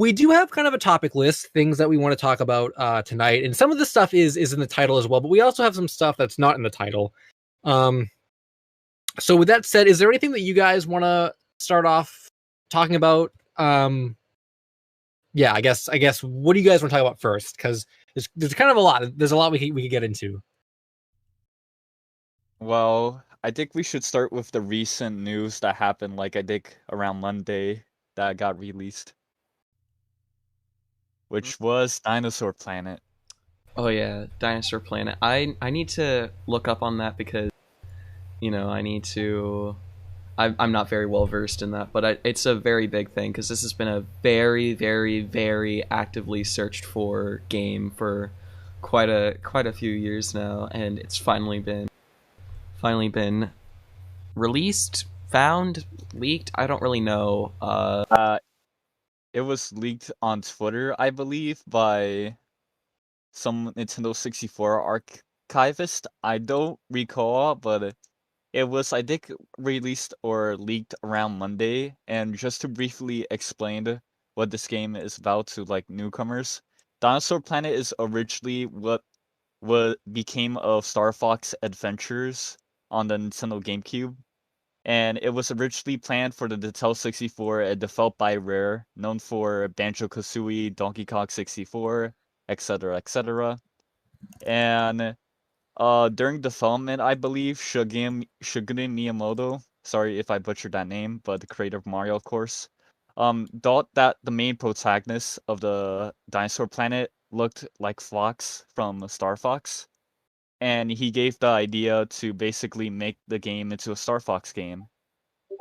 we do have kind of a topic list, things that we want to talk about tonight, and some of the stuff is in the title as well, but we also have some stuff that's not in the title. So with that said, is there anything that you guys want to start off talking about? Yeah, I guess. What do you guys want to talk about first? Because there's kind of a lot. There's a lot we could get into. Well, I think we should start with the recent news that happened, like I think around Monday, that got released, which was Dinosaur Planet. Oh yeah, Dinosaur Planet. I need to look up on that because, I need to. I'm not very well versed in that, but it's a very big thing because this has been a very, very, very actively searched for game for quite a few years now, and it's finally been released, found, leaked. I don't really know. It was leaked on Twitter, I believe, by some Nintendo 64 archivist. I don't recall, but it was, I think, released or leaked around Monday. And just to briefly explain what this game is about to like newcomers, Dinosaur Planet is originally what became of Star Fox Adventures on the Nintendo GameCube. And it was originally planned for the Nintendo 64 and developed by Rare, known for Banjo-Kazooie, Donkey Kong 64, etc., etc. And during development, I believe Shigeru Miyamoto, sorry if I butchered that name, but the creator of Mario, of course, thought that the main protagonist of the Dinosaur Planet looked like Fox from Star Fox, and he gave the idea to basically make the game into a Star Fox game.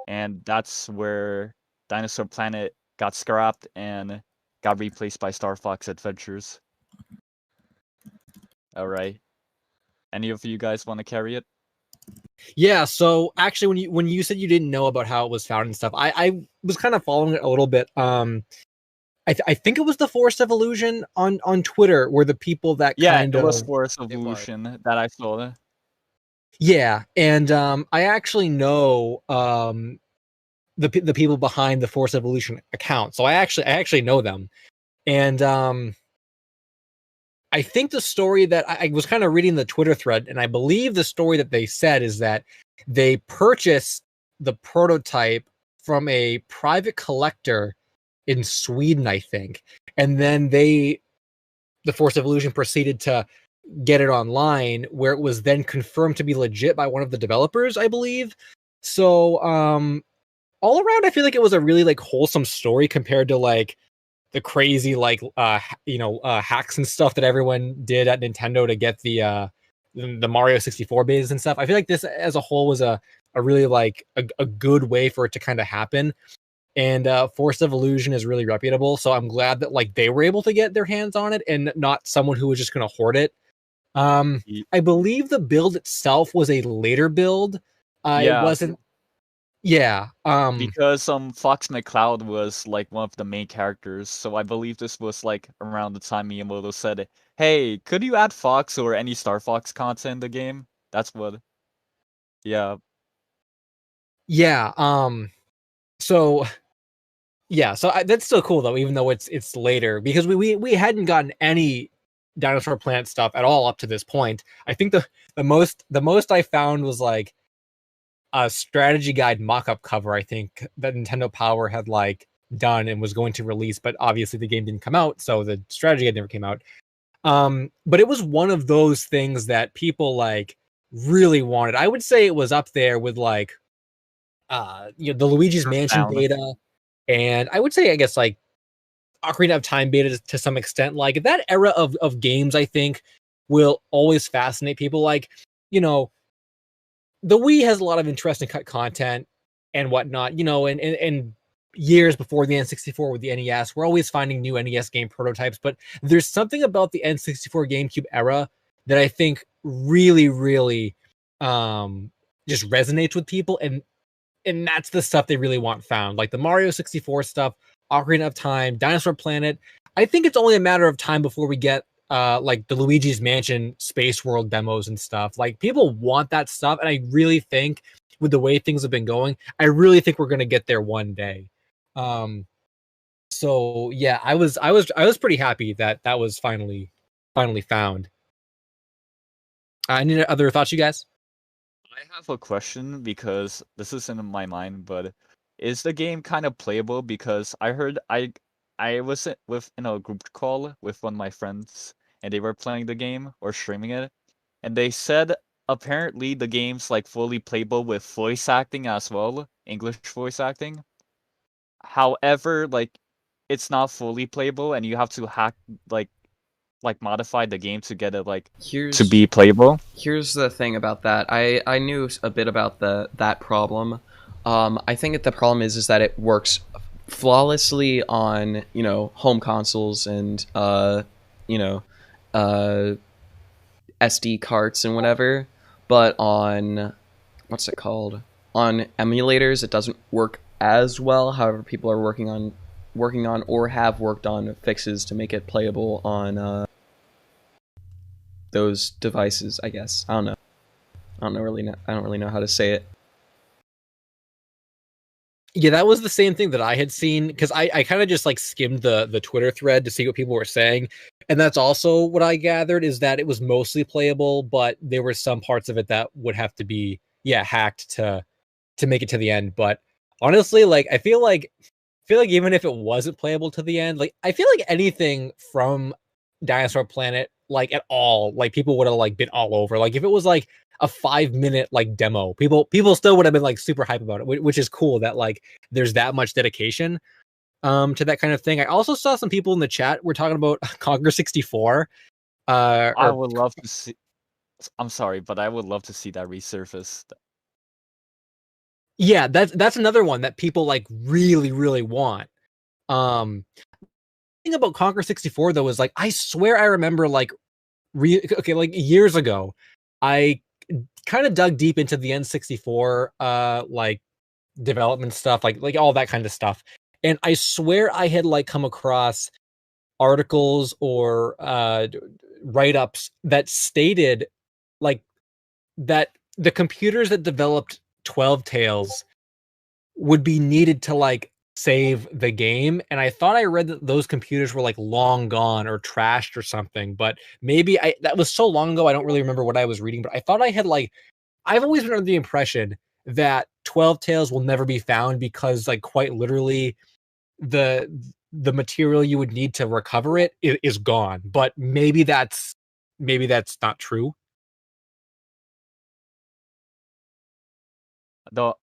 And that's where Dinosaur Planet got scrapped and got replaced by Star Fox Adventures. Alright. Any of you guys want to carry it? Yeah, so actually when you said you didn't know about how it was found and stuff, I was kind of following it a little bit. I think it was the Forest Evolution on Twitter were the people that it was Forest Evolution that I saw. Yeah, and I actually know the people behind the Force Evolution account, so I actually know them, and I think the story that I was kind of reading the Twitter thread, and I believe the story that they said is that they purchased the prototype from a private collector in Sweden, I think, and then the Force Evolution proceeded to get it online, where it was then confirmed to be legit by one of the developers, I believe. So all around, I feel like it was a really like wholesome story compared to like the crazy like hacks and stuff that everyone did at Nintendo to get the Mario 64 bases and stuff. I feel like this as a whole was a really like a good way for it to kind of happen. And Force Evolution is really reputable, so I'm glad that like they were able to get their hands on it and not someone who was just going to hoard it. I believe the build itself was a later build. It wasn't. Yeah. Because Fox McCloud was like one of the main characters, so I believe this was like around the time Miyamoto said, "Hey, could you add Fox or any Star Fox content in the game?" That's what. Yeah. Yeah. So. Yeah. So that's still cool though, even though it's later, because we hadn't gotten any Dinosaur Planet stuff at all up to this point. I think the most I found was like a strategy guide mock-up cover, I think, that Nintendo Power had like done and was going to release, but obviously the game didn't come out, so the strategy guide never came out. But it was one of those things that people like really wanted. I would say it was up there with like the Luigi's Mansion beta, and I would say I guess like Ocarina of Time beta to some extent. Like that era of games, I think, will always fascinate people. Like, the Wii has a lot of interesting content and whatnot, and years before the N64 with the NES, we're always finding new NES game prototypes, but there's something about the N64 GameCube era that I think really, really just resonates with people, and that's the stuff they really want found. Like the Mario 64 stuff, Ocarina of Time, Dinosaur Planet. I think it's only a matter of time before we get like the Luigi's Mansion Space World demos and stuff. Like people want that stuff, and I really think with the way things have been going, I really think we're gonna get there one day. So So yeah, I was pretty happy that that was finally found. Any other thoughts, you guys? I have a question because this is in my mind, but is the game kind of playable? Because I heard I was in a group call with one of my friends, and they were playing the game or streaming it, and they said apparently the game's like fully playable with voice acting as well, English voice acting. However, like it's not fully playable, and you have to hack like modify the game to get it like to Here's be playable. here's the thing about that. I knew a bit about that problem. I think that the problem is that it works flawlessly on home consoles and you know uh SD carts and whatever, but on what's it called, on emulators it doesn't work as well. However, people are working on or have worked on fixes to make it playable on those devices. I guess I don't know. I don't really know how to say it. Yeah, that was the same thing that I had seen because I kind of just like skimmed the Twitter thread to see what people were saying. And that's also what I gathered is that it was mostly playable, but there were some parts of it that would have to be hacked to make it to the end. But honestly, like I feel like even if it wasn't playable to the end, like I feel like anything from Dinosaur Planet, like at all, like people would have like been all over. Like if it was like a 5 minute like demo, people still would have been like super hype about it, which is cool that like there's that much dedication to that kind of thing. I also saw some people in the chat were talking about Conquer 64. I Or would love to see. I'm sorry, but I would love to see that resurfaced. yeah, that's another one that people like really want. Um thing about Conquer 64 though is like I swear I remember like okay, like years ago, I kind of dug deep into the N64 like development stuff, like all that kind of stuff. And I swear I had like come across articles or write-ups that stated like that the computers that developed 12 Tales would be needed to like save the game, and I thought I read that those computers were like long gone or trashed or something, but maybe I that was so long ago I don't really remember what I was reading, but I thought I had like I've always been under the impression that 12 Tales will never be found because like quite literally the the material you would need to recover it is gone, but maybe that's not true. Though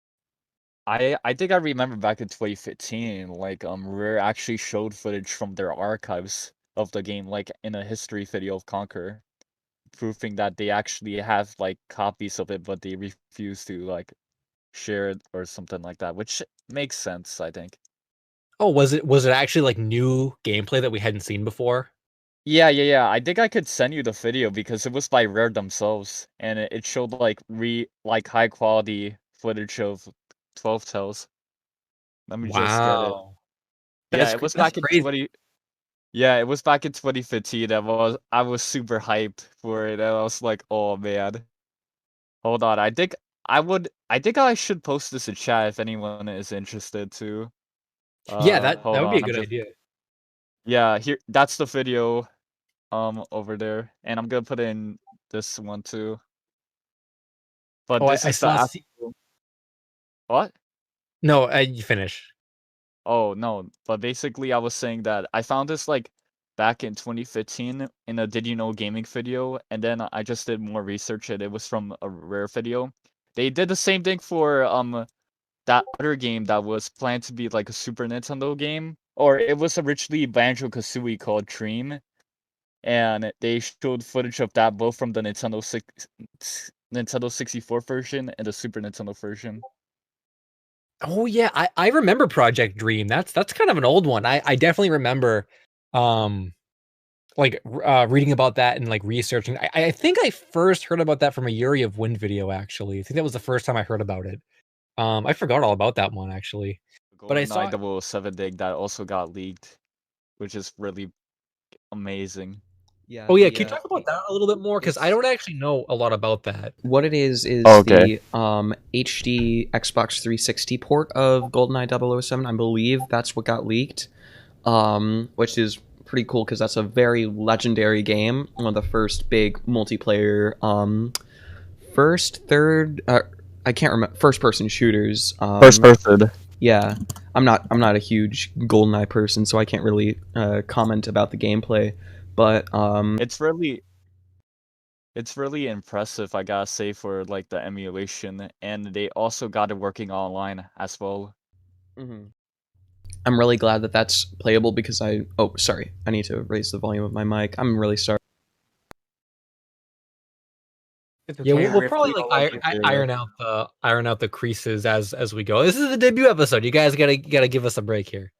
I think I remember back in 2015, like Rare actually showed footage from their archives of the game, like in a history video of Conquer, proving that they actually have like copies of it, but they refuse to like share it or something like that, which makes sense, I think. Oh, was it actually like new gameplay that we hadn't seen before? Yeah. I think I could send you the video because it was by Rare themselves, and it showed like high quality footage of 12 Tales. Let me just get it. Wow. Yeah, it was That's back in crazy. 20. Yeah, it was back in 2015. I was super hyped for it, and I was like, oh man. Hold on, I think I should post this in chat if anyone is interested too. Yeah, that Hold would be on, a good idea. yeah, here that's the video over there, and I'm gonna put in this one too. But Oh, I, this I is the saw. actual what? No, you finish. Oh, no, but basically I was saying that I found this like back in 2015 in a Did You Know Gaming video, and then I just did more research and it was from a Rare video. They did the same thing for that other game that was planned to be like a Super Nintendo game, or it was originally Banjo-Kazooie called Dream, and they showed footage of that both from the Nintendo 64 version and the Super Nintendo version. Oh yeah, I remember Project Dream. That's kind of an old one. I definitely remember um reading about that and like researching. I think I first heard about that from a Yuri of Wind video actually. I think that was the first time I heard about it. I forgot all about that one actually. But I GoldenEye saw 007 dig that also got leaked, which is really amazing. Yeah, Oh yeah, the can you talk about that a little bit more? Because I it's don't actually know a lot about that. what it is Okay. the HD Xbox 360 port of GoldenEye 007. I believe that's what got leaked. which is pretty cool because that's a very legendary game. One of the first big multiplayer, I can't remember, first-person shooters. First person. Yeah, I'm not a huge GoldenEye person, so I can't really comment about the gameplay. But It's really impressive, I gotta say, for like the emulation, and they also got it working online as well. mhm. I'm really glad that that's playable because sorry, I need to raise the volume of my mic. I'm really sorry. Yeah, we'll probably like iron out the creases as we go. This is the debut episode. You guys gotta give us a break here.